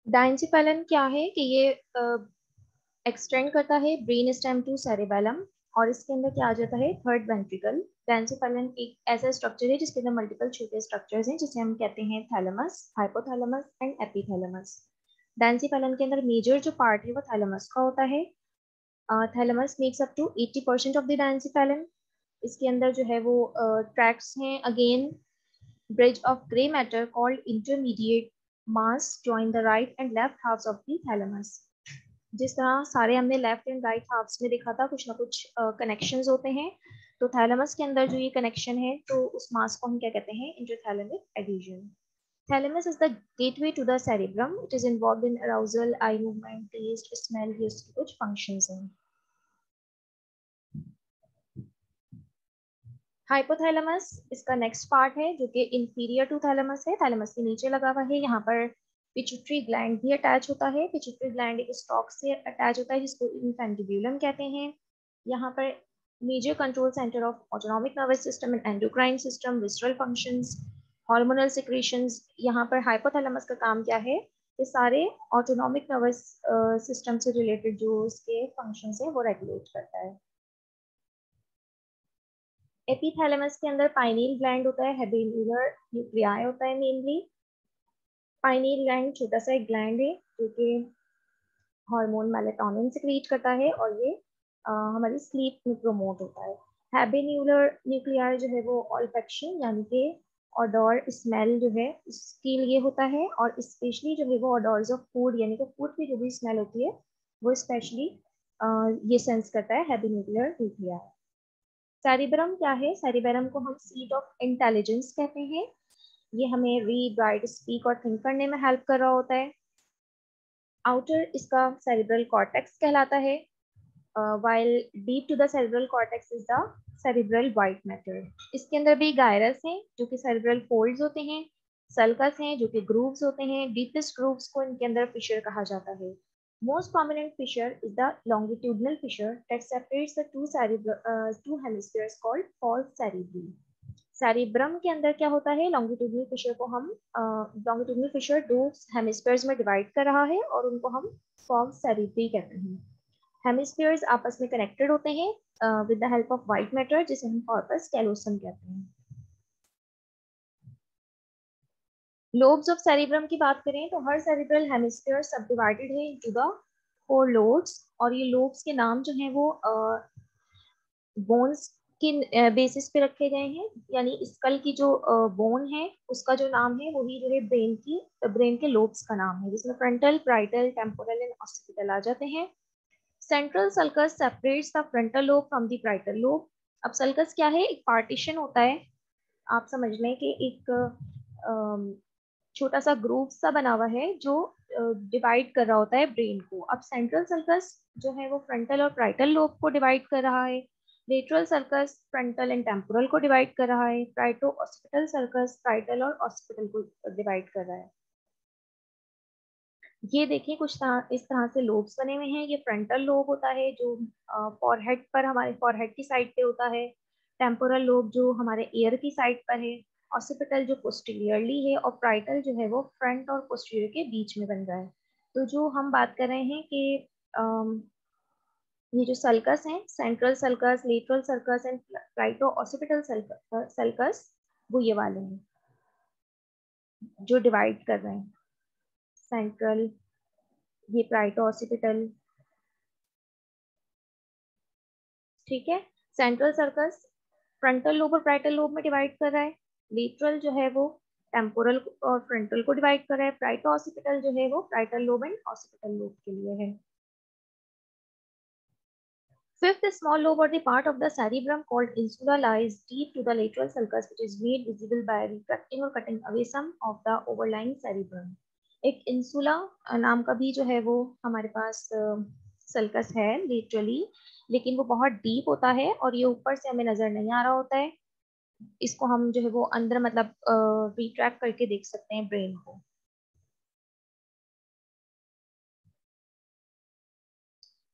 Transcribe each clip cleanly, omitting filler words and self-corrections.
डाइंसिफेलन क्या है कि ये एक्सटेंड करता है ब्रेन स्टेम टू सेरेबेलम, और इसके अंदर क्या आ जाता है, थर्ड वेंट्रिकल। डाइंसिफेलन एक ऐसा स्ट्रक्चर है जिसके अंदर मल्टीपल छोटे स्ट्रक्चर्स हैं, जिसे हम कहते हैं थैलेमस, हाइपोथैलेमस एंड एपिथैलेमस। डाइंसिफेलन के अंदर मेजर जो पार्ट है वो थैलेमस का होता है। Thalamus makes up to 80% of the diencephalon. इसके अंदर जो है वो ट्रैक्स हैं again bridge of gray matter called intermediate mass join the right and left halves of the thalamus। जिस तरह सारे हमने लेफ्ट एंड राइट हाफ्स में देखा था, कुछ ना कुछ कनेक्शंस होते हैं, तो थैलेमस के अंदर जो ये कनेक्शन है तो उस मास को हम क्या कहते हैं, interthalamic adhesion. Thalamus is the gateway to the cerebrum, it is involved in arousal, eye movement, taste, smell, ये उसके कुछ फंक्शंस हैं। हाइपोथैलेमस इसका नेक्स्ट पार्ट है जो कि इंफीरियर टू थैलेमस है, थैलेमस के नीचे लगा हुआ है। यहाँ पर पिट्यूटरी ग्लैंड भी अटैच होता है। पिट्यूटरी ग्लैंड एक स्टॉक से अटैच होता है जिसको इन्फेंटिब्यूलम कहते हैं। यहाँ पर major control centre of autonomic nervous system and endocrine system, visceral functions, hormonal secretions. यहाँ पर हाइपोथैलेमस का काम क्या है, ये सारे ऑटोनॉमिक नर्वस सिस्टम से रिलेटेड जो इसके फंक्शंस है वो रेगुलेट करता है। एपीथैलेमस के अंदर पाइनियल ग्लैंड होता है, हेबेन्यूलर न्यूक्लियाई होता है मेनली। पाइनियल ग्लैंड छोटा सा एक ग्लैंड है जो कि हार्मोन मेलेटोनिन सिक्रीट करता है, और ये हमारी स्लीप में प्रमोट होता है। हेबेन्यूलर न्यूक्लियाई जो है वो ऑल्फैक्शन यानी कि ऑडोर स्मेल जो है उसके लिए होता है, और स्पेशली जो है वो ऑडोर्स ऑफ फूड यानी कि फूड की जो भी स्मेल होती है वो स्पेशली ये सेंस करता है हेबेन्यूलर न्यूक्लियाई। सेरिब्रम क्या है, सेरिब्रम को हम सीट ऑफ इंटेलिजेंस कहते हैं। ये हमें रीड, राइट, स्पीक और थिंक करने में हेल्प कर रहा होता है। आउटर इसका सेरिब्रल कॉर्टेक्स कहलाता है, while deep to the cerebral cortex is the cerebral white matter। इसके अंदर भी गायरस हैं जो कि cerebral folds होते हैं, सल्कस हैं जो कि grooves होते हैं। deepest grooves को इनके अंदर fissure कहा जाता है। Most prominent fissure is the longitudinal fissure that separates the two hemispheres called false cerebri। Cerebrum के अंदर क्या होता है, लॉन्गिट्यूडनल फिशर को हम लॉन्गिट्यूडनल फिशर दो हेमिस्फीयर्स में डिवाइड कर रहा है और उनको हम फॉल्स सेरिब्री कहते हैं। हेमिस्फीयर्स आपस में कनेक्टेड होते हैं with the help of white matter जिसे हम कॉर्पस कैलोसम कहते हैं। लोब्स ऑफ सेरिब्रम की बात करें तो हर सेरिब्रल हेमिस्फीयर सब डिवाइडेड है इनटू द 4 लोब्स, और ये लोब्स के नाम जो हैं वो बोन्स के बेसिस पे रखे गए हैं, यानी स्कल की जो बोन है उसका जो नाम है वही जो है ब्रेन के लोब्स का नाम है, जिसमें frontal, parietal, temporal and occipital आ जाते हैं। Central sulcus separates the frontal lobe from the parietal lobe. अब सल्कस क्या है, एक पार्टीशन होता है, आप समझ लें कि एक छोटा सा ग्रूव सा बना हुआ है जो डिवाइड कर रहा होता है ब्रेन को। अब सेंट्रल सर्कस जो है वो फ्रंटल और प्राइटल लोब को डिवाइड कर रहा है। Lateral sulcus frontal and temporal को डिवाइड कर रहा है। प्राइटो ऑसिपिटल सर्कस प्राइटल और ऑसिपिटल को डिवाइड कर रहा है। ये देखिए कुछ इस तरह से लोब्स बने हुए हैं। ये फ्रंटल लोब होता है जो फॉरहेड पर, हमारे फॉरहेड की साइड पे होता है। टेम्पोरल लोब जो हमारे ईयर की साइड पर है। ऑसिपिटल जो पोस्टीरियरली है, और प्राइटल जो है वो फ्रंट और पोस्टीरियर के बीच में बन रहा है। तो जो हम बात कर रहे हैं कि ये जो सल्कस हैं, central sulcus, lateral sulcus and parieto occipital sulcus, वो ये वाले हैं जो डिवाइड कर रहे हैं। सेंट्रल, ये प्राइटो ऑसिपिटल, ठीक है। सेंट्रल सर्कस फ्रंटल लोब और प्राइटल लोब में डिवाइड कर रहा है। लेटरल जो है वो टेम्पोरल और फ्रंटल को डिवाइड कर रहा है। प्राइटो ऑसिपिटल जो है वो parietal lobe and occipital lobe के लिए है। Fifth small lobe or the part of the cerebrum called insula lies deep to the lateral sulcus, which is made visible by retracting or cutting away some of the overlying cerebrum। एक insula नाम का भी जो है वो हमारे पास sulcus है laterally, लेकिन वो बहुत डीप होता है और ये ऊपर से हमें नजर नहीं आ रहा होता है। इसको हम जो है वो अंदर मतलब रिट्रैक्ट करके देख सकते हैं ब्रेन को।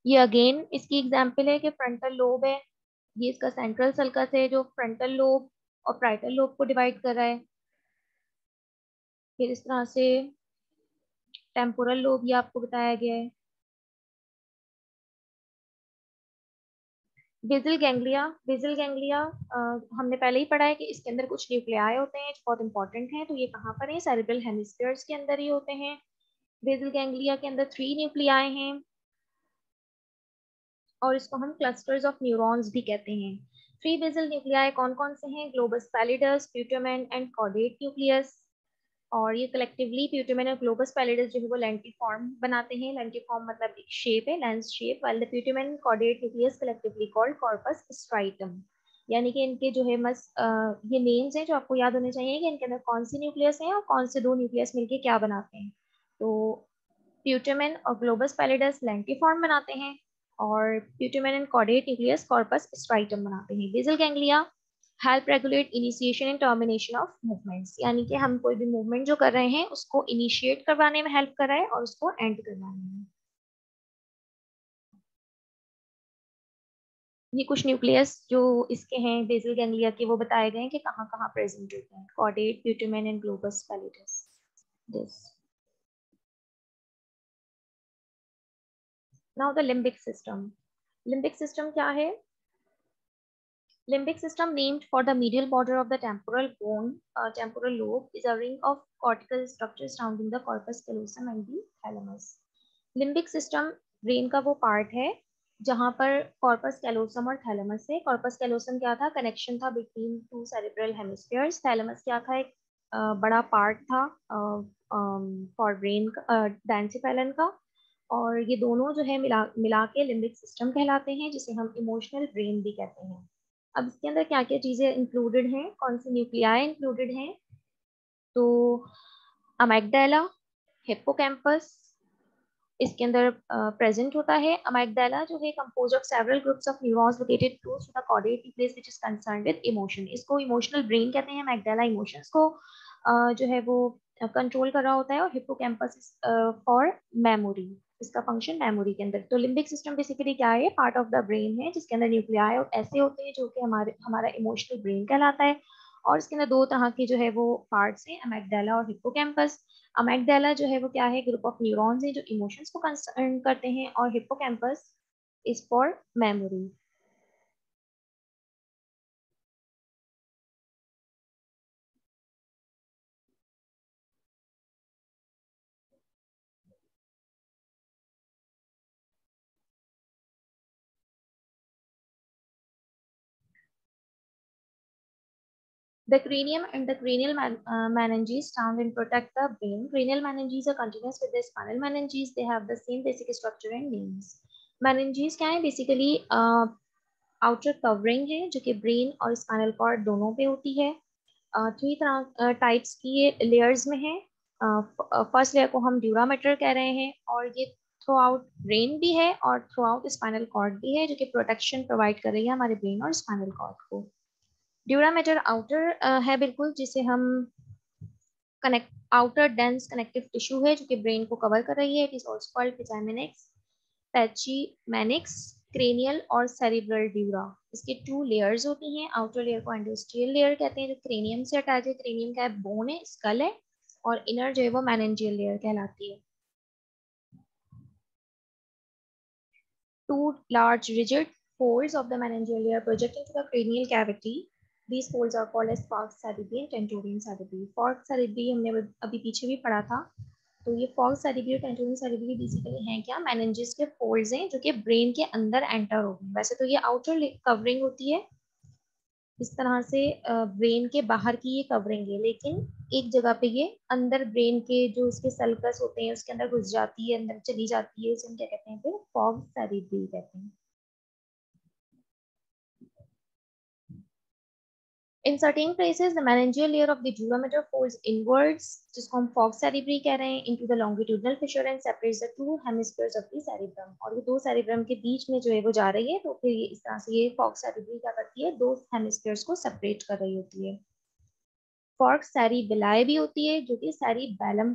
ये अगेन इसकी एग्जांपल है कि फ्रंटल लोब है, ये इसका सेंट्रल सल्कस है जो फ्रंटल लोब और प्राइटल लोब को डिवाइड कर रहा है। फिर इस तरह से टेम्पोरल लोब ये आपको बताया गया है। बेसिल गैंग्लिया हमने पहले ही पढ़ा है कि इसके अंदर कुछ न्यूक्लियाई होते हैं जो बहुत इंपॉर्टेंट हैं। तो ये कहाँ पर है? सेरेब्रल हेमिस्फीयर्स के अंदर ही होते हैं। बेसिल गैंग्लिया के अंदर 3 न्यूक्लियाई हैं और इसको हम क्लस्टर्स ऑफ न्यूरॉन्स भी कहते हैं। 3 बेसिल न्यूक्लियाई कौन कौन से हैं? Globus pallidus, putamen and caudate nucleus. और ये कलेक्टिवली प्यूटामेन और ग्लोबस पैलिडस जो है वो लेंटिफॉर्म बनाते हैं। लेंटिफॉर्म मतलब एक शेप है, lens shape, while the putamen and caudate nucleus collectively called corpus striatum. यानी कि इनके जो है ये नेम्स हैं जो आपको याद होने चाहिए कि इनके अंदर कौन सी न्यूक्लियस है और कौन से दो न्यूक्लियस मिलके क्या बनाते हैं। तो प्यूटामेन और ग्लोबस पैलिडस लेंटिफॉर्म बनाते हैं और putamen and caudate nucleus corpus striatum बनाते हैं। Basal ganglia help regulate initiation and termination of movements, यानी कि हम कोई भी मूवमेंट जो कर रहे हैं उसको इनिशिएट करवाने में हेल्प कर रहा है और उसको एंड करवाने में। ये कुछ न्यूक्लियस जो इसके हैं बेसल गैंग्लिया के वो बताए गए हैं कि कहाँ कहाँ प्रेजेंट होते हैं। Caudate, putamen and globus pallidus. This now the limbic system. Limbic system क्या है? Limbic system, named for the medial border of the temporal lobe, is a ring of cortical structures surrounding the corpus callosum and the thalamus. Limbic system brain का वो part है जहाँ पर corpus callosum और thalamus है। Corpus callosum क्या था? Connection था between two cerebral hemispheres. Thalamus क्या था? एक बड़ा पार्ट था फॉर ब्रेन डेंसिफेलन का। और ये दोनों जो है मिला मिला के लिम्बिक सिस्टम कहलाते हैं, जिसे हम इमोशनल ब्रेन भी कहते हैं। अब इसके अंदर क्या क्या चीजें इंक्लूडेड हैं, कौन सी न्यूक्लियाई इंक्लूडेड हैं? तो अमेगडाला, हिप्पोकैम्पस इसके अंदर प्रेजेंट होता है। अमेगडाला जो है compose of several groups of neurons located close to the caudate nucleus which is concerned with emotion. इसको इमोशनल ब्रेन कहते हैं। अमेगडाला इमोशंस को जो है वो कंट्रोल कर रहा होता है और हिप्पोकैम्पस फॉर मेमोरी, इसका फंक्शन मेमोरी के अंदर। तो लिम्बिक सिस्टम बेसिकली क्या है? पार्ट ऑफ द ब्रेन है जिसके अंदर न्यूक्लियाई ऐसे होते हैं जो कि हमारा इमोशनल ब्रेन कहलाता है। और इसके अंदर दो तरह के जो है वो पार्ट्स हैं, अमेगडाला और हिप्पोकैम्पस। अमेगडाला जो है वो क्या है? ग्रुप ऑफ न्यूरॉन्स है जो इमोशंस को कंसर्न करते हैं, और hippocampus is for memory. The cranium and the cranial meninges found and protect the brain. Cranial meninges are continuous with the spinal meninges. They have the same basic structure and names. Meninges क्या है? Basically outer covering है जो कि brain और spinal cord दोनों पे होती है। 3 तरह टाइप्स की ये लेयर्स में है। फर्स्ट लेयर को हम ड्यूरामेटर कह रहे हैं और ये थ्रू आउट ब्रेन भी है और थ्रू आउट स्पाइनल कॉर्ड भी है, जो कि प्रोटेक्शन प्रोवाइड कर रही है हमारे ब्रेन और स्पाइनल कॉर्ड को। ड्यूरामेटर आउटर है बिल्कुल, जिसे हम connect outer dense connective tissue है जो कि ब्रेन को कवर कर रही है। It is also called pachymeninx, pachymeninx, cranial और सेरिब्रल ड्यूरा। इसके 2 लेयर्स होती हैं। आउटर लेयर को एंडोस्टियल लेयर कहते हैं जो क्रेनियम से अटैच है। क्रेनियम का बोन है, स्कल है, और इनर जो है वो मेनिंजियल लेयर कहलाती है। 2 large rigid folds of the meningeal layer project into the cranial cavity. These folds are called as falx cerebri and tentorium cerebri. Falx cerebri हमने अभी पीछे भी पढ़ा था। तो ये falx cerebri और tentorium cerebri बेसिकली हैं क्या? meninges के folds हैं जो कि ब्रेन के अंदर एंटर होते हैं। वैसे तो ये आउटर कवरिंग होती है, इस तरह से ब्रेन के बाहर की ये कवरिंग है, लेकिन एक जगह पे ये अंदर ब्रेन के जो इसके सल्कस होते हैं उसके अंदर घुस जाती है, अंदर चली जाती है। इसे हम क्या कहते हैं? फिर फॉग सेरिब्री कहते हैं। In certain places, the meningeal layer of the durameter folds inwards, जिसको हम फॉग सेरिब्री कह रहे हैं, into the longitudinal fissure and separates the 2 hemispheres of the cerebrum। और ये 2 cerebrum के बीच में जो है वो जा रही है, तो फिर इस तरह से ये फॉग सेरिब्री क्या करती है? 2 हेमिस्फीयर्स को सेपरेट कर रही होती है। फॉर्क सेरिबेलाई भी होती है जो कि सेरिबेलम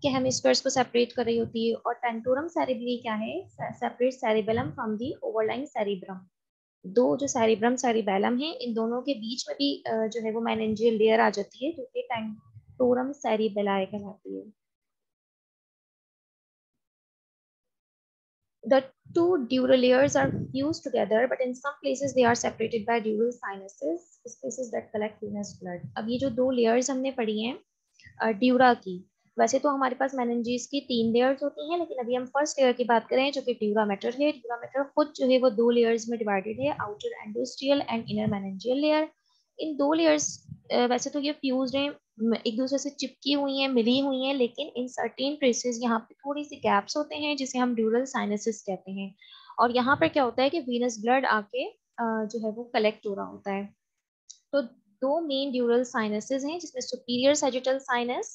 के हेमिस्फीयर्स को सेपरेट कर रही होती है। और टेंटोरम सेरिबेली क्या है? Separate cerebellum from the overlying cerebrum. दो जो सेरिब्रम सेरिबेलम है, इन दोनों के बीच में भी जो है वो मेनिंजियल लेयर आ जाती है जो कि टेंटोरम सेरिबेलाई कहलाती है। The two dural layers are fused together, but in some places they are separated by dural sinuses, spaces that collect venous blood. अब ये जो दो layers हमने पढ़ी हैं ड्यूरा की, वैसे तो हमारे पास मेनिनजीज की 3 लेयर्स होती हैं, लेकिन अभी हम फर्स्ट लेयर की बात करें जो कि ड्यूरा मैटर है। ड्यूरा मैटर खुद जो है वो 2 लेयर्स में डिवाइडेड है, outer endosteal and inner meningeal layer. इन 2 लेयर्स वैसे तो ये फ्यूज्ड हैं, एक दूसरे से चिपकी हुई हैं, मिली हुई हैं, लेकिन इन सर्टेन प्लेसेस यहाँ पे थोड़ी सी गैप्स होते हैं जिसे हम ड्यूरल साइनसेस कहते हैं। और यहाँ पर क्या होता है कि वीनस ब्लड आके जो है वो कलेक्ट हो रहा होता है। तो दो मेन ड्यूरल साइनसेस हैं जिसमें सुपीरियर सैजिटल साइनस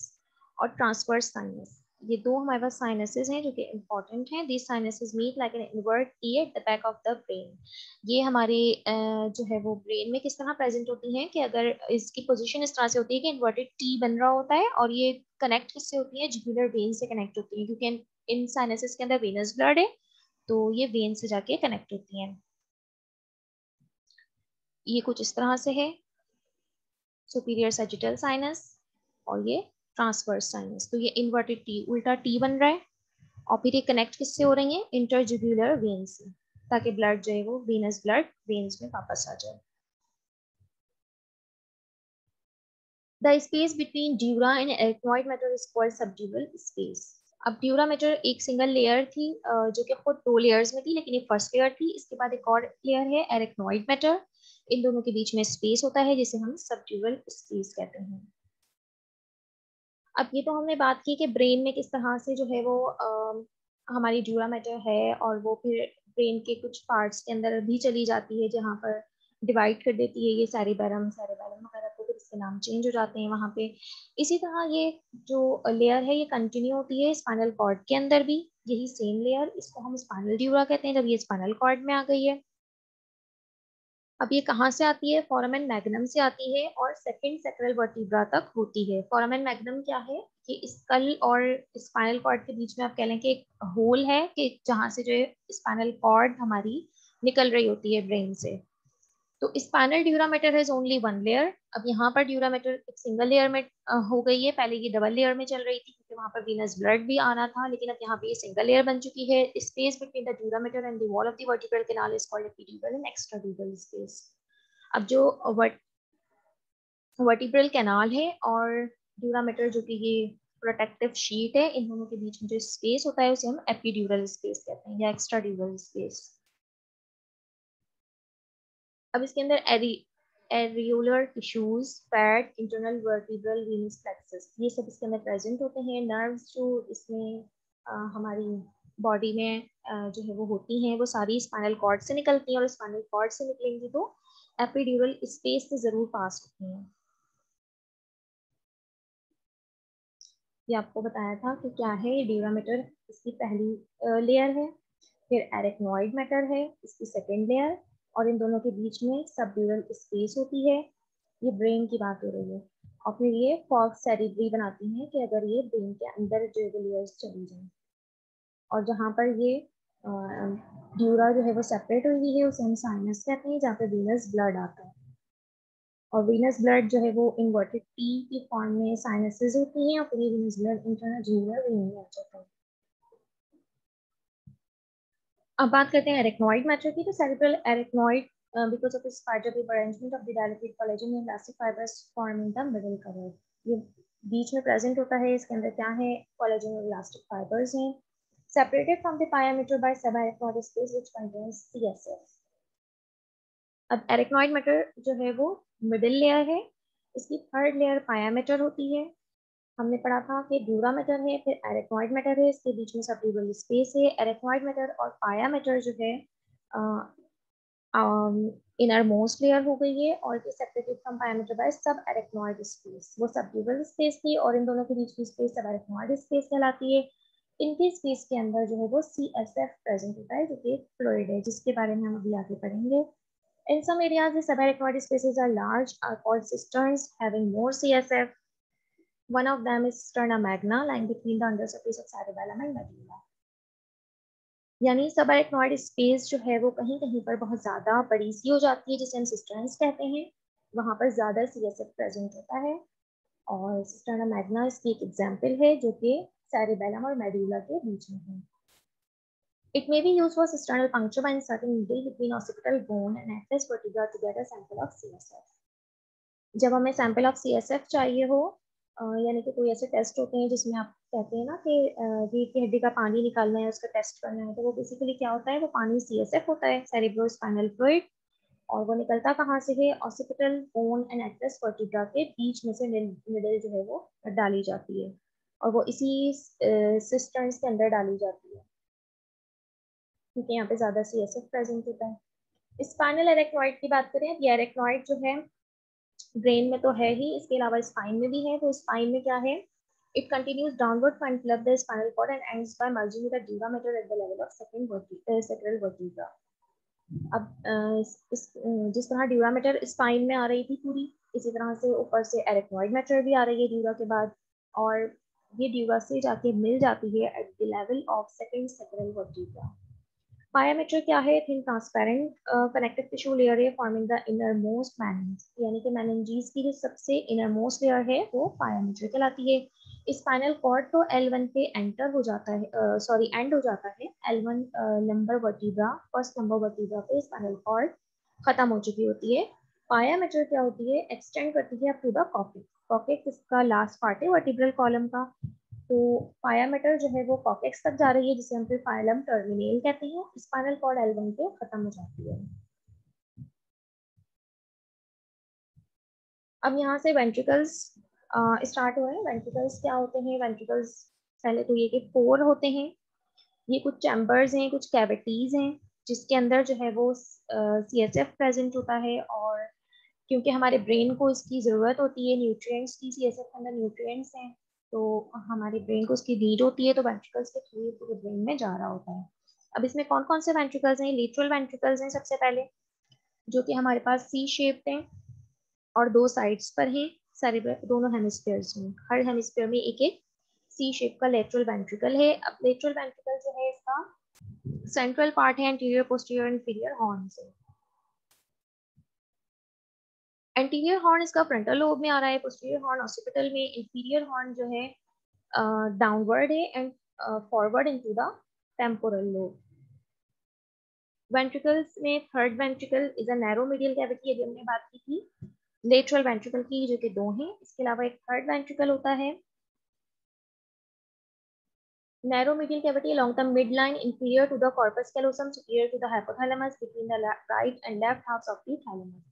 और ट्रांसवर्स साइनस, ये दो हमारे पास साइनसेस हैं जो कि इंपॉर्टेंट हैं। These sinuses meet like an invert T at the back of the brain. ये हमारे जो है वो ब्रेन में किस तरह प्रेजेंट होती हैं कि अगर इसकी पोजीशन इस तरह से होती है कि इन्वर्टेड टी बन रहा होता है, और ये कनेक्ट किससे होती है, जुगुलर वेन से कनेक्ट होती है, क्योंकि इन साइनसेस के अंदर वेनस ब्लड है, तो ये वेन से जाके कनेक्ट होती हैं। ये कुछ इस तरह से है, सुपीरियर सैजिटल साइनस और ये ट्रांसवर्स साइनस। तो ये इन्वर्टेड टी, उल्टा टी बन रहा है, और फिर ये कनेक्ट किससे हो रही है, इंटरजुगुलर वेन से, ताकि ब्लड जो है वो वेनस ब्लड वेन्स में वापस आ जाए। The space between dura and arachnoid matter is called subdural space. अब ड्यूरा मैटर एक सिंगल लेयर थी जो कि खुद 2 लेयर्स में थी, लेकिन ये फर्स्ट लेयर थी। इसके बाद एक और लेयर है एरेक्नॉइड मैटर, इन दोनों के बीच में स्पेस होता है जिसे हम सबड्यूरल स्पेस कहते हैं। अब ये तो हमने बात की कि ब्रेन में किस तरह से जो है वो हमारी ड्यूरा मैटर है, और वो फिर ब्रेन के कुछ पार्ट्स के अंदर भी चली जाती है जहाँ पर डिवाइड कर देती है ये सेरिबेलम सेरिबेलम वगैरह, तो फिर इसके नाम चेंज हो जाते हैं वहाँ पे। इसी तरह ये जो लेयर है ये कंटिन्यू होती है स्पाइनल कॉर्ड के अंदर भी, यही सेम लेयर, इसको हम स्पाइनल ड्यूरा कहते हैं जब ये स्पाइनल कॉर्ड में आ गई है। अब ये कहाँ से आती है, फोरामेन मैग्नम से आती है और सेकंड सैक्रल वर्टिब्रा तक होती है। फोरामेन मैग्नम क्या है कि स्कल और स्पाइनल कॉर्ड के बीच में आप कह लें कि एक होल है कि जहाँ से जो है स्पाइनल कॉर्ड हमारी निकल रही होती है ब्रेन से। तो spinal dura mater has only 1 layer. अब यहाँ पर ड्यूरामेटर एक सिंगल लेयर में हो गई है, पहले ये डबल लेयर में चल रही थी क्योंकि वहां पर वीनस ब्लड भी आना था, लेकिन अब यहाँ पे ये सिंगल लेयर बन चुकी है। Space between the dura mater and the wall of the vertebral canal is called epidural and extradural space. अब जो वर्टिब्रल कैनाल है और ड्यूरामेटर जो कि ये प्रोटेक्टिव शीट है, इन दोनों के बीच में जो स्पेस होता है उसे हम एपिड्यूरल स्पेस कहते हैं या एक्स्ट्राड्यूरल स्पेस। अब इसके अंदर areolar tissues, fat, internal vertebral venous plexus, ये सब इसके अंदर प्रेजेंट होते हैं। नर्व्स जो इसमें हमारी बॉडी में जो है वो होती हैं, वो सारी स्पाइनल कॉर्ड से निकलती हैं, और स्पाइनल कॉर्ड से निकलेंगी तो एपिड्यूरल स्पेस से जरूर पास होती हैं। ये आपको बताया था कि क्या है ये ड्यूरामेटर, इसकी पहली लेयर है, फिर एरेक्नॉइड मैटर है इसकी सेकेंड लेयर, और इन दोनों के बीच में सबड्यूरल स्पेस होती है। ये ब्रेन की बात हो रही है, और फिर ये फॉग सेरिब्री बनाती हैं कि अगर ये ब्रेन के अंदर जो लेयर्स चली जाए, और जहाँ पर ये ड्यूरा जो है वो सेपरेट हुई है उसे हम साइनस कहते हैं, जहाँ पे वीनस ब्लड आता है। और वीनस ब्लड जो है वो इन्वर्टेड टी की फॉर्म में साइनसेस होती हैं, और फिर ये venous blood internal jugular vein में आ जाता है। अब बात करते हैं एरेक्नॉइड मैटर की। तो cerebral arachnoid because of its spider-web arrangement of the dilated collagen and elastic fibers forming the middle cover, ये बीच में प्रेजेंट होता है। इसके अंदर क्या है, कोलेजन और इलास्टिक फाइबर्स हैं, separated from the pyometer by subarachnoid space which contains CSF। अब एरेक्नॉइड मैटर जो है वो मिडिल लेयर है, इसकी थर्ड लेयर पायामेटर होती है। हमने पढ़ा था कि ड्यूरा मैटर है, फिर एरेक्नॉइड मैटर है, इसके बीच में सबड्यूरल स्पेस है। एरेक्नॉइड मैटर और पाया मैटर जो है इनर मोस्ट लेयर हो गई है, और सेपरेटेड फ्रॉम पायामीटर बाय सब एरेक्नॉइड स्पेस, वो सबड्यूरल स्पेस थी, और इन दोनों के बीच की स्पेस सब एरेक्नॉइड स्पेस कहलाती है। इनकी स्पेस के अंदर जो है वो CSF प्रेजेंट होता है जो कि फ्लूइड है, जिसके बारे में हम अभी आगे पढ़ेंगे। In some areas, the subarachnoid spaces are large, are called cisterns, having more CSF. One of them is cisterna magna, lying between the undersurface of cerebellum and medulla. यानी सबएरेक्नॉइड स्पेस जो है वो कहीं कहीं पर बहुत ज्यादा बड़ी सी हो जाती है, जिसे हम सिस्टर्न्स कहते हैं, वहां पर ज्यादा CSF प्रेजेंट होता है। और सिस्टर्ना मैग्ना इसकी एक एग्जांपल है जो कि सेरिबेलम और मेडुला के बीच में है। It may be used for cysternal puncture by inserting needle between occipital bone and atlas vertebra to get a sample of CSF. जब हमें सैंपल ऑफ CSF चाहिए हो, यानी कि कोई ऐसे टेस्ट होते हैं जिसमें आप कहते हैं ना कि रीढ़ की हड्डी का पानी निकालना है, उसका टेस्ट करना है, तो वो बेसिकली क्या होता है, वो पानी CSF होता है, सेरेब्रोस्पाइनल फ्लूइड। और वो निकलता कहाँ से है, occipital bone and Atlas vertebra के बीच में से निडल जो है वो डाली जाती है, और वो इसी सिस्टर्न्स के अंदर डाली जाती है, क्योंकि यहाँ पे ज्यादा CSF प्रेजेंट होता है। स्पाइनल एरेक्नॉइड की बात करें, ये एरेक्नॉइड जो है ब्रेन में तो है ही, इसके अलावा स्पाइन में भी है। तो स्पाइन में क्या है, it continues downward to envelop the spinal cord and ends by merging with the dura mater at the level of second sacral vertebra. अब जिस तरह ड्यूरामेटर स्पाइन में आ रही थी पूरी, इसी तरह से ऊपर से एरेक्नॉइड मैटर भी आ रही है ड्यूरा के बाद, और ये ड्यूरा से जाके मिल जाती है eight the level of second sacral vertebra. Pia mater क्या है, thin transparent connective tissue layer है फॉर्मिंग द इनर मोस्ट मैनेंज, यानी कि मैनेंजीज की जो सबसे इनर मोस्ट लेयर है वो पायामेटर कहलाती है। स्पाइनल कॉर्ड तो L1 पे एंटर हो जाता है, सॉरी एंड हो जाता है L1 number vertebra, first number vertebra पे स्पाइनल कॉर्ड खत्म हो चुकी होती है। पायामेटर क्या होती है, एक्सटेंड करती है up to the cortex. Cortex इसका लास्ट पार्ट है वर्टिब्रल कॉलम का। तो पायामेटर जो है वो कॉर्टेक्स तक जा रही है, जिसे हम फिर फाइलम टर्मिनेल कहते हैं। स्पाइनल कॉर्ड L1 पे खत्म हो जाती है। अब यहाँ से वेंट्रिकल्स स्टार्ट हुए हैं। वेंट्रिकल्स क्या होते हैं, वेंट्रिकल्स पहले तो ये कि 4 होते हैं। ये कुछ चैम्बर्स हैं, कुछ कैविटीज हैं, जिसके अंदर जो है वो CSF प्रेजेंट होता है। और क्योंकि हमारे ब्रेन को इसकी ज़रूरत होती है न्यूट्रिएंट्स की, CSF के अंदर न्यूट्रिएंट्स हैं, तो हमारे ब्रेन को उसकी नीड होती है, तो वेंट्रिकल्स के थ्रू पूरे ब्रेन में जा रहा होता है। अब इसमें कौन कौन से वेंट्रिकल्स हैं, लेटरल वेंट्रिकल्स हैं सबसे पहले, जो कि हमारे पास सी शेप्ड हैं और 2 साइड्स पर हैं, सेरेब्रल दोनों हेमिस्फीयर्स में, हर हेमिस्फीयर में एक एक सी शेप का लेटरल वेंट्रिकल है। अब लेटरल वेंट्रिकल जो है इसका सेंट्रल पार्ट है एंटीरियर पोस्टीरियर इंफीरियर हॉर्न से। एंटीरियर हॉर्न इसका फ्रंटल लोब में आ रहा है, पोस्टीरियर हॉर्न ऑसिपिटल में, इंफीरियर हॉर्न जो है डाउनवर्ड है and forward into the temporal lobe. Ventricles में third ventricle is a narrow medial cavity, अभी हमने बात की थी लेटरल वेंट्रिकल की, जो कि 2 हैं। इसके अलावा एक थर्ड वेंट्रिकल होता है, narrow medial cavity along the midline inferior to the corpus callosum superior to the hypothalamus between the right and left halves of the thalamus।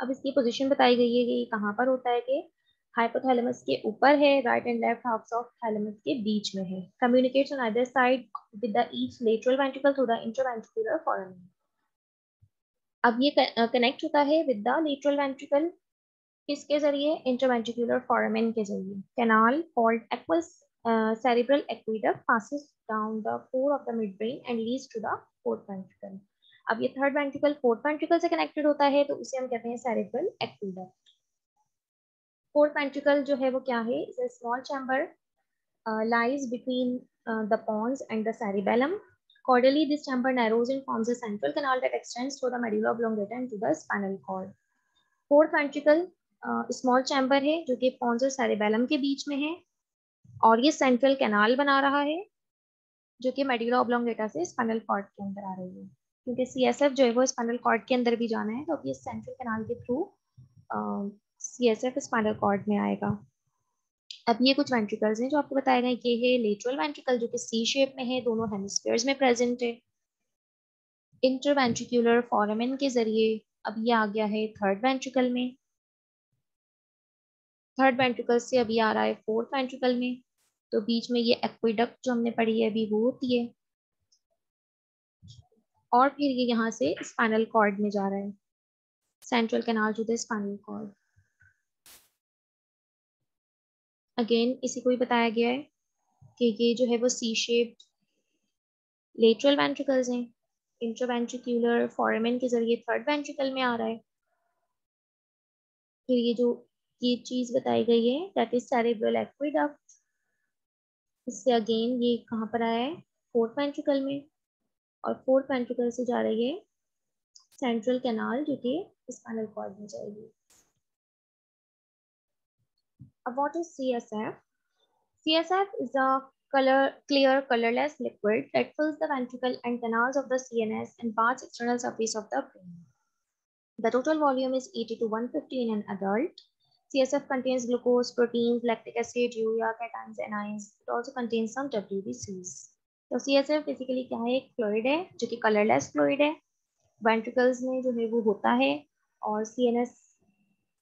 अब इसकी पोजीशन बताई गई है कि ये कहाँ पर होता है, कि हाइपोथैलेमस के ऊपर है, right and left halves of thalamus के बीच में है। Communicates on either side with the each lateral ventricle through the intraventricular foramen. अब ये कनेक्ट होता है विद द लेटरल वेंट्रिकल किसके जरिए, इंट्रावेंट्रिकुलर फोरामेन के जरिए। Canal called aqueous cerebral aqueduct passes down the floor of the midbrain and leads to the fourth ventricle। अब ये थर्ड वेंट्रिकल फोर्थ वेंट्रिकल से कनेक्टेड होता है, तो उसे हम कहते हैं सेरेब्रल एक्वेडक्ट। फोर्थ वेंट्रिकल जो है वो क्या है, is a small chamber lies between the pons and the cerebellum। Caudally, this chamber narrows and forms a central canal that extends through the medulla oblongata and to the spinal cord। Fourth ventricle small chamber है जो कि Pond's और cerebellum के बीच में है, और ये सेंट्रल कैनाल बना रहा है जो कि मेडुला ओब्लोंगेटा से स्पाइनल कॉर्ड के अंदर आ रही है। क्योंकि CSF जो है वो स्पाइनल कॉर्ड के अंदर भी जाना है, तो अब ये सेंट्रल कैनाल के थ्रू CSF स्पाइनल कॉर्ड में आएगा। अब ये कुछ वेंट्रिकल्स हैं जो आपको बताया गया, ये है लेटरल वेंट्रिकल जो कि सी शेप में है, दोनों हेमिस्फीयर्स में प्रेजेंट है। इंटरवेंट्रिकुलर फोरामेन के जरिए अब ये आ गया है थर्ड वेंट्रिकल में, थर्ड वेंट्रिकल से अभी आ रहा है फोर्थ वेंट्रिकल में। तो बीच में ये एक्वेडक्ट जो हमने पढ़ी है अभी वो होती है, और फिर ये यहाँ से स्पाइनल कॉर्ड में जा रहा है, central canal to the spinal cord. Again इसी को ही बताया गया है कि ये जो है वो सी शेप्ड लेटरल वेंट्रिकल्स हैं, इंट्रावेंट्रिकुलर फोरामेन के जरिए थर्ड वेंट्रिकल में आ रहा है। फिर ये जो ये चीज बताई गई है दैट इज सेरेब्रल एक्वेडक्ट, इससे अगेन ये कहाँ पर आया है, फोर्थ वेंट्रिकल में, और फोर्थ वेंट्रिकल से जा रही है सेंट्रल कैनाल जो कि स्पाइनल कॉर्ड में जाएगी। अब what is CSF? CSF is a clear, colorless liquid that fills the ventricle and canals of the CNS and parts external surface of the brain. The total volume is 80 to 150 in an adult. CSF contains glucose, proteins, lactic acid, urea, cations, anions. It also contains some WBCs. तो CSF basically क्या है, एक fluid है जो कि colourless fluid है, ventricles में जो है वो होता है, और CNS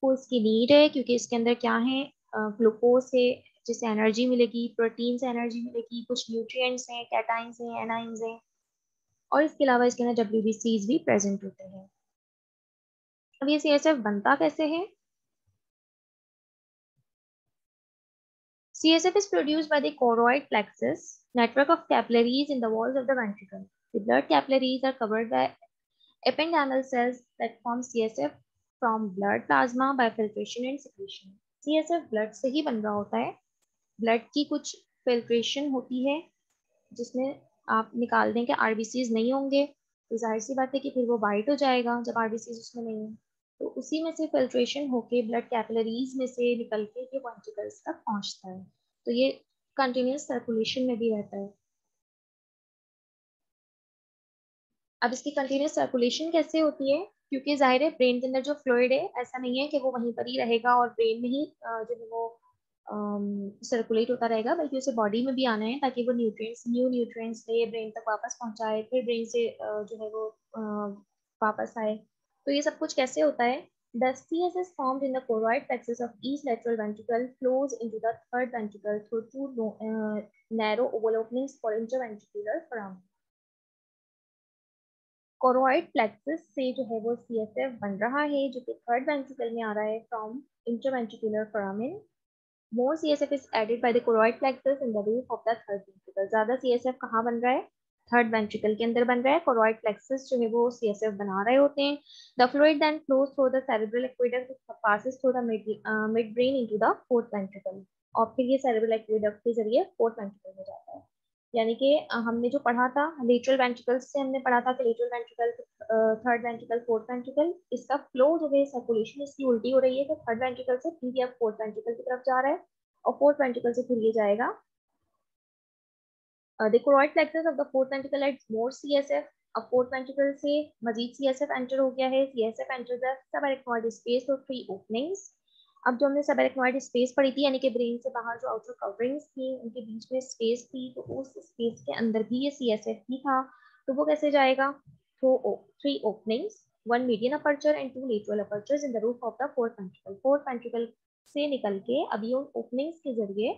को इसकी नीड है क्योंकि इसके अंदर क्या है, ग्लूकोज है जिससे एनर्जी मिलेगी, प्रोटीन से एनर्जी मिलेगी, कुछ न्यूट्रिएंट्स हैं, कैटाइंस हैं, एनाइंस हैं, और इसके अलावा इसके अंदर WBCs भी प्रेजेंट होते हैं। अब ये CSF बनता कैसे है? CSF is produced by the choroid plexus network of capillaries in the walls of the ventricle. The blood capillaries are covered by ependymal cells that form CSF from blood plasma by filtration and secretion. CSF blood से ही बन रहा होता है, blood की कुछ filtration होती है जिसमें आप निकाल दें कि RBCs नहीं होंगे, तो जाहिर सी बात है कि फिर वो वाइट हो जाएगा जब RBCs उसमें नहीं है, तो उसी में से फिल्ट्रेशन होके ब्लड कैपिलरीज में से निकल के ये वेंट्रिकल्स तक पहुंचता है, तो ये कंटिन्यूस सर्कुलेशन में भी रहता है। अब इसकी कंटिन्यूस सर्कुलेशन कैसे होती है, क्योंकि जाहिर है ब्रेन के अंदर जो फ्लूइड है ऐसा नहीं है कि वो वहीं पर ही रहेगा और ब्रेन में ही जो है वो सर्कुलेट होता रहेगा, बल्कि उसे बॉडी में भी आना है ताकि वो न्यू न्यूट्रिएंट्स ले ब्रेन तक वापस पहुंचाए, फिर ब्रेन से जो है वो वापस आए। तो ये सब कुछ कैसे होता है? The CSS formed in the choroid plexus of each lateral ventricle flows into the third ventricle through two narrow oval openings for interventricular foramen. Choroid plexus से जो है वो CSF बन रहा है जो कि थर्ड वेंट्रिकल में आ रहा है from interventricular foramen. More CSF is added by the choroid plexus in the roof of the third ventricle. ज्यादा CSF कहाँ बन रहा है? थर्ड वेंट्रिकल के अंदर बन रहा है. कोरोइड प्लेक्सस जो है वो CSF बना रहे होते हैं. The fluid then flows through the cerebral aqueduct, passes through the midbrain into the fourth ventricle. और फिर ये cerebral aqueduct के जरिए फोर्थ वेंट्रिकल में जाता है. यानी कि हमने जो पढ़ा था लेटरल वेंट्रिकल्स से, हमने पढ़ा था कि lateral ventricle, third ventricle, fourth ventricle, इसका फ्लो जो है सर्कुलेशन इसकी उल्टी हो रही है, तो थर्ड वेंट्रिकल से फिर ये फोर्थ वेंट्रिकल की तरफ जा रहा है और फोर्थ वेंट्रिकल से फिर ये जाएगा. The choroid plexus of the fourth ventricle adds more CSF. अब फोर्थ वेंट्रिकल से मजीद CSF एंटर हो गया है. CSF enters the subarachnoid space through three openings. अब जो हमने सबएरेक्नॉइड स्पेस पढ़ी थी, यानी कि ब्रेन से बाहर जो आउटर कवरिंग्स थी उनके बीच में स्पेस थी, तो उस स्पेस के अंदर भी ये CSF भी था. तो वो कैसे जाएगा? Through three openings, one median aperture and two lateral apertures in the roof of the fourth ventricle. Fourth ventricle से निकल के अभी उन ओपनिंग्स के जरिए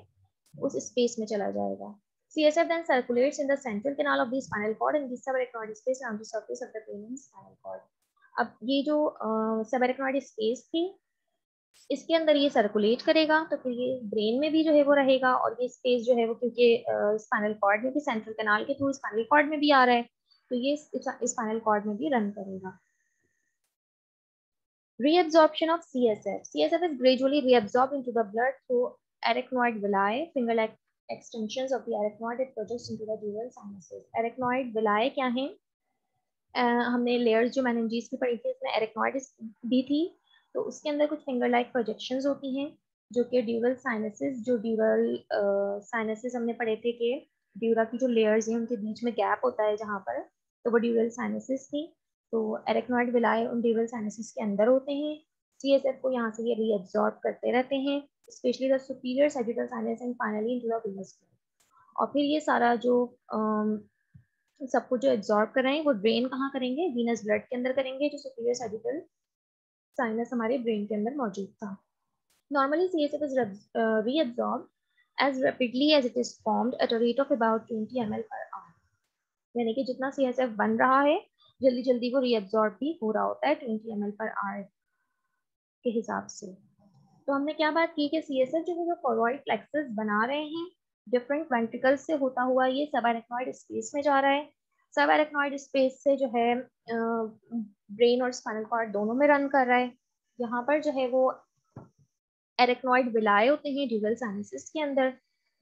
उस स्पेस में चला जाएगा. CSF then circulates in the central canal of the spinal cord and the subarachnoid space around the surface of the brain and spinal cord. अब ये जो subarachnoid space थी इसके अंदर ये सर्कुलेट करेगा, तो फिर ये ब्रेन में भी जो है वो रहेगा, और ये स्पेस जो है वो क्योंकि स्पाइनल कॉर्ड में भी, सेंट्रल कैनाल के थ्रू स्पाइनल कॉर्ड में भी आ रहा है, तो ये स्पाइनल कॉर्ड में भी रन करेगा. Reabsorption of CSF. CSF is gradually reabsorbed into the blood through arachnoid villi, finger-like extensions of the arachnoid. It projects into the dural sinuses. Arachnoid villi क्या है? हमने लेयर्स जो मेनिंजीज की पढ़ी थी इसमें एरेक्नॉइड दी थी, तो उसके अंदर कुछ फिंगर लाइक प्रोजेक्शंस होती हैं जो कि ड्यूरल साइनसेस, जो ड्यूरल साइनसेस हमने पढ़े थे कि ड्यूरा की जो लेयर्स हैं उनके बीच में गैप होता है जहाँ पर, तो वो ड्यूरल साइनसेस थी. तो एरेक्नॉइड विलाय उन ड्यूरल साइनसेस के अंदर होते हैं. CSF को यहाँ से ये रीअब्सॉर्ब करते रहते हैं, specially the superior sagittal sinus and finally into the Venus. और फिर ये सारा जो सब कुछ जो एब्जॉर्ब कर रहे हैं वो ड्रेन कहाँ करेंगे? वीनस ब्लड के अंदर करेंगे, जो सुपीरियर सैजिटल साइनस हमारे ब्रेन के अंदर मौजूद था. Normally CSF is reabsorbed as rapidly as it is formed at a rate of about 20 ml per hour. यानी कि जितना CSF बन रहा है जल्दी जल्दी वो रीअब्सॉर्ब भी हो रहा होता है 20 ml per hour के हिसाब से. तो हमने क्या बात की कि CSF जो है वो कोरोइड प्लेक्सस बना रहे हैं, डिफरेंट वेंट्रिकल्स से होता हुआ ये सबएरेक्नॉइड स्पेस में जा रहा है. सबएरेक्नॉइड स्पेस से जो है ब्रेन और स्पाइनल कॉर्ड दोनों में रन कर रहा है. यहाँ पर जो है वो एरेक्नॉइड विलाय होते हैं ड्यूरल साइनसेस के अंदर,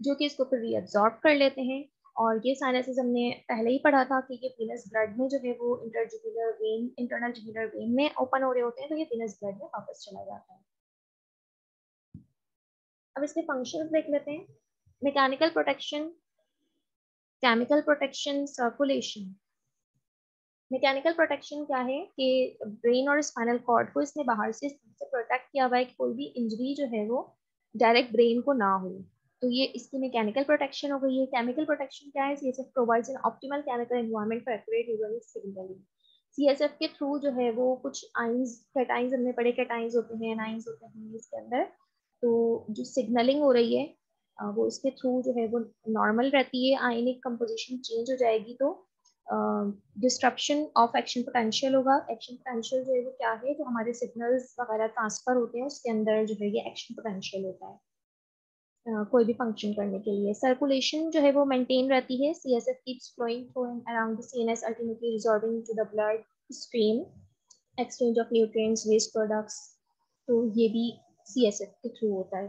जो कि इसको फिर रीअब्सॉर्ब कर लेते हैं. और ये साइनसेस हमने पहले ही पढ़ा था कि ये वीनस ब्लड में जो है वो इंटरजुगुलर वेन, इंटरनल जुगुलर वेन में ओपन हो रहे होते हैं, तो ये वीनस ब्लड में वापस चला जाता है. अब इसके फंक्शंस देख लेते हैं. Mechanical protection. Chemical protection, circulation. Mechanical protection क्या है कि ब्रेन और स्पाइनल कॉर्ड को इसने बाहर से प्रोटेक्ट किया हुआ है कि कोई भी इंजरी जो है वो डायरेक्ट ब्रेन को ना हो, तो ये इसकी मैकेनिकल प्रोटेक्शन हो गई है। केमिकल प्रोटेक्शन क्या है? CSF provides N optimal chemical environment for accurate urinary signalling. CSF के थ्रू जो है वो कुछ आइंस, कैटाइंस हमने पढ़े, कैटाइंस होते हैं, एनाइंस होते हैं इसके अंदर, तो जो सिग्नलिंग हो रही है वो इसके थ्रू जो है वो नॉर्मल रहती है। आयनिक कंपोजिशन चेंज हो जाएगी तो डिस्ट्रप्शन ऑफ एक्शन पोटेंशियल होगा। एक्शन पोटेंशियल जो है वो क्या है? जो हमारे सिग्नल्स वगैरह ट्रांसफर होते हैं उसके अंदर जो है ये एक्शन पोटेंशियल होता है कोई भी फंक्शन करने के लिए। सर्कुलेशन जो है वो मेंटेन रहती है। CSF keeps flowing through and around the CNS, ultimately resolving to the blood stream, exchange of nutrients, waste products, तो ये भी सीएसएफ के थ्रू होता है।